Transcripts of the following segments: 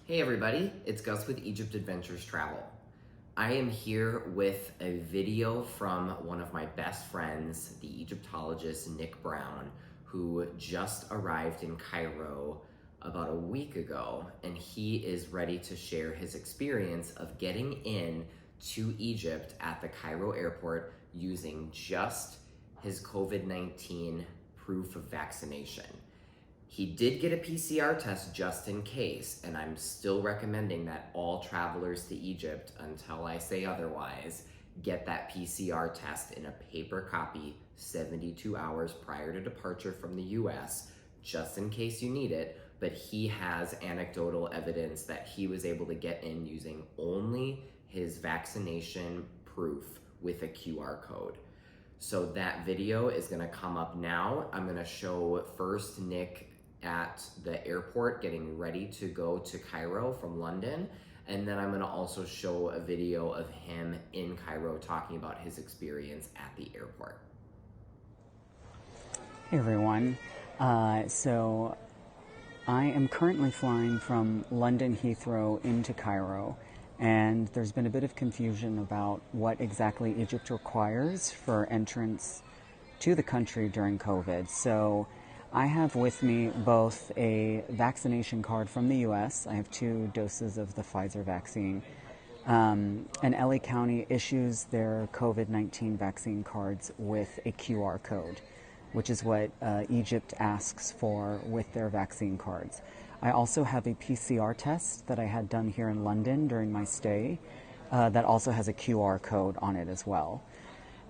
Hey everybody, it's Gus with Egypt Adventures Travel. I am here with a video from one of my best friends, the Egyptologist Nick Brown, who just arrived in Cairo about a week ago, and he is ready to share his experience of getting in to Egypt at the Cairo airport using just his COVID-19 proof of vaccination. He did get a PCR test just in case, and I'm still recommending that all travelers to Egypt, until I say otherwise, get that PCR test in a paper copy 72 hours prior to departure from the US, just in case you need it. But he has anecdotal evidence that he was able to get in using only his vaccination proof with a QR code. So that video is gonna come up now. I'm gonna show first Nick at the airport getting ready to go to Cairo from London, and then I'm going to also show a video of him in Cairo talking about his experience at the airport. Hey everyone. So I am currently flying from London Heathrow into Cairo, and there's been a bit of confusion about what exactly Egypt requires for entrance to the country during COVID. So I have with me both a vaccination card from the US. I have 2 doses of the Pfizer vaccine. And LA County issues their COVID-19 vaccine cards with a QR code, which is what Egypt asks for with their vaccine cards. I also have a PCR test that I had done here in London during my stay that also has a QR code on it as well.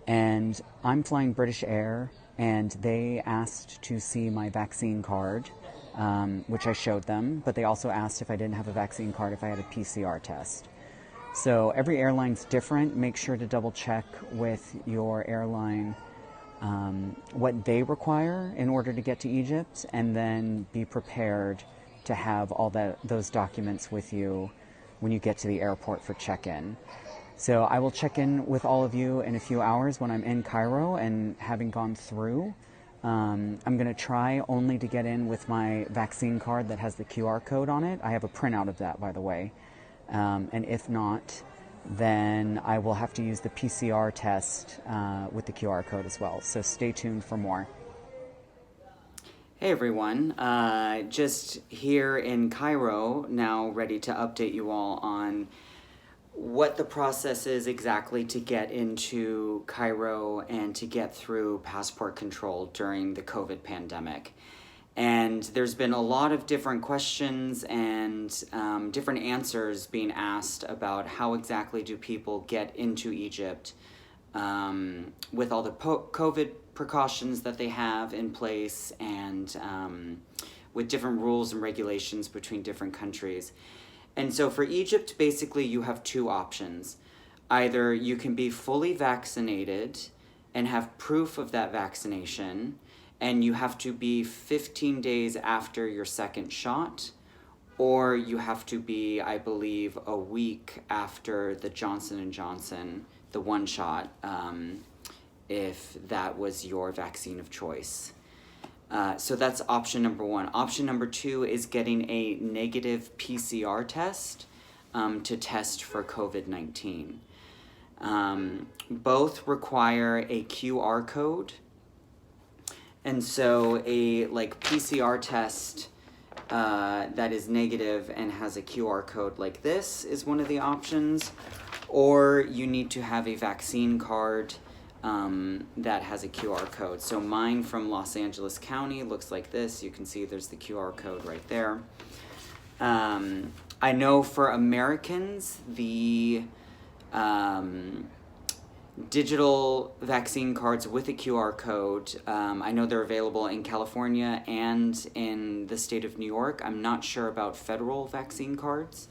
And I'm flying British Air, and they asked to see my vaccine card, which I showed them, but they also asked if I didn't have a vaccine card if I had a PCR test. So every airline's different. Make sure to double check with your airline what they require in order to get to Egypt, and then be prepared to have all those documents with you when you get to the airport for check-in. So I will check in with all of you in a few hours when I'm in Cairo and having gone through. I'm going to try only to get in with my vaccine card that has the QR code on it. I have a printout of that, by the way. And if not, then I will have to use the PCR test with the QR code as well. So stay tuned for more. Hey everyone, just here in Cairo, now ready to update you all on what the process is exactly to get into Cairo and to get through passport control during the COVID pandemic. And there's been a lot of different questions and different answers being asked about how exactly do people get into Egypt with all the COVID precautions that they have in place, and with different rules and regulations between different countries. And so for Egypt, basically you have 2 options. Either you can be fully vaccinated and have proof of that vaccination, and you have to be 15 days after your second shot, or you have to be, I believe, a week after the Johnson & Johnson, the 1 shot, if that was your vaccine of choice. So that's option number 1. Option number 2 is getting a negative PCR test to test for COVID-19. Both require a QR code. And so a PCR test that is negative and has a QR code like this is one of the options. Or you need to have a vaccine card that has a QR code. So mine from Los Angeles County looks like this. You can see there's the QR code right there. I know for Americans, the digital vaccine cards with a QR code, I know they're available in California and in the state of New York. I'm not sure about federal vaccine cards.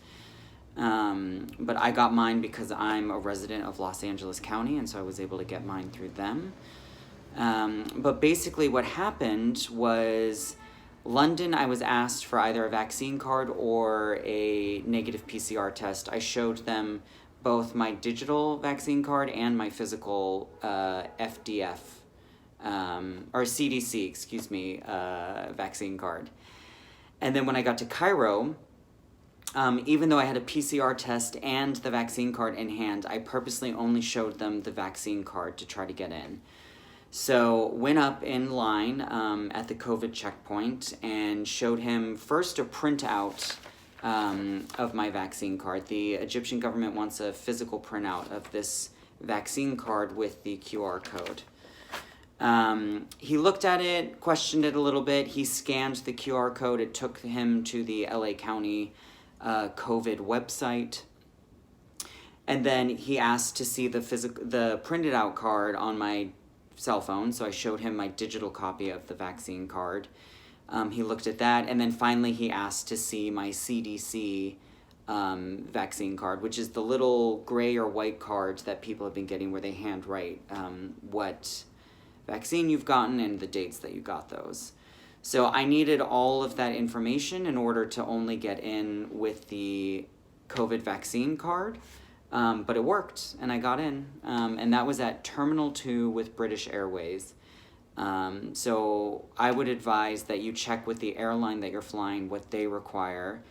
But I got mine because I'm a resident of Los Angeles County, and so I was able to get mine through them. But basically what happened was London, I was asked for either a vaccine card or a negative PCR test. I showed them both my digital vaccine card and my physical FDF, or CDC, excuse me, vaccine card. And then when I got to Cairo, even though I had a PCR test and the vaccine card in hand, I purposely only showed them the vaccine card to try to get in. So went up in line at the COVID checkpoint and showed him first a printout of my vaccine card. The Egyptian government wants a physical printout of this vaccine card with the QR code. He looked at it, questioned it a little bit. He scanned the QR code. It took him to the LA County COVID website. And then he asked to see the printed out card on my cell phone. So I showed him my digital copy of the vaccine card. He looked at that. And then finally he asked to see my CDC vaccine card, which is the little gray or white cards that people have been getting where they handwrite what vaccine you've gotten and the dates that you got those. So I needed all of that information in order to only get in with the COVID vaccine card, but it worked and I got in, and that was at Terminal 2 with British Airways. So I would advise that you check with the airline that you're flying what they require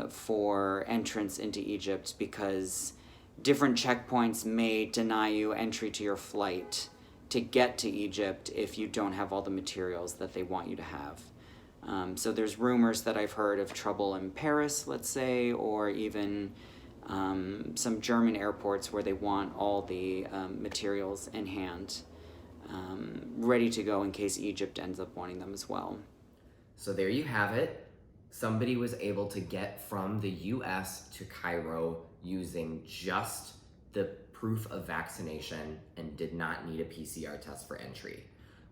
for entrance into Egypt, because different checkpoints may deny you entry to your flight to get to Egypt if you don't have all the materials that they want you to have. So there's rumors that I've heard of trouble in Paris, let's say, or even some German airports where they want all the materials in hand, ready to go in case Egypt ends up wanting them as well. So there you have it. Somebody was able to get from the US to Cairo using just the proof of vaccination and did not need a PCR test for entry.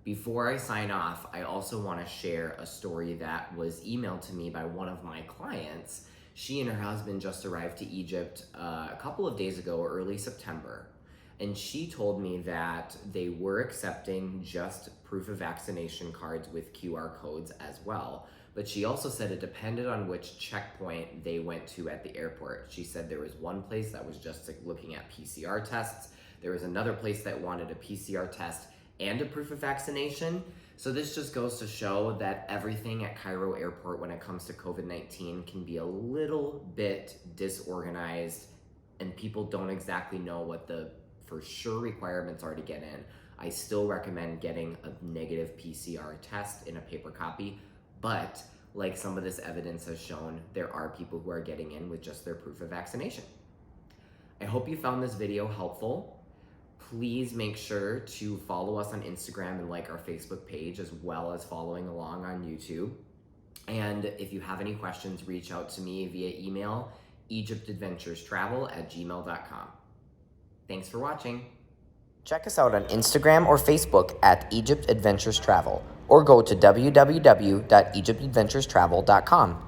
Before I sign off, I also want to share a story that was emailed to me by one of my clients. She and her husband just arrived to Egypt a couple of days ago, early September. And she told me that they were accepting just proof of vaccination cards with QR codes as well. But she also said it depended on which checkpoint they went to at the airport. She said there was one place that was just looking at PCR tests. There was another place that wanted a PCR test and a proof of vaccination. So this just goes to show that everything at Cairo Airport when it comes to COVID-19 can be a little bit disorganized and people don't exactly know what the for sure requirements are to get in. I still recommend getting a negative PCR test in a paper copy. But like some of this evidence has shown, there are people who are getting in with just their proof of vaccination. I hope you found this video helpful. Please make sure to follow us on Instagram and like our Facebook page, as well as following along on YouTube. And if you have any questions, reach out to me via email, egyptadventurestravel@gmail.com. Thanks for watching. Check us out on Instagram or Facebook at Egypt Adventures Travel, or go to www.egyptadventurestravel.com.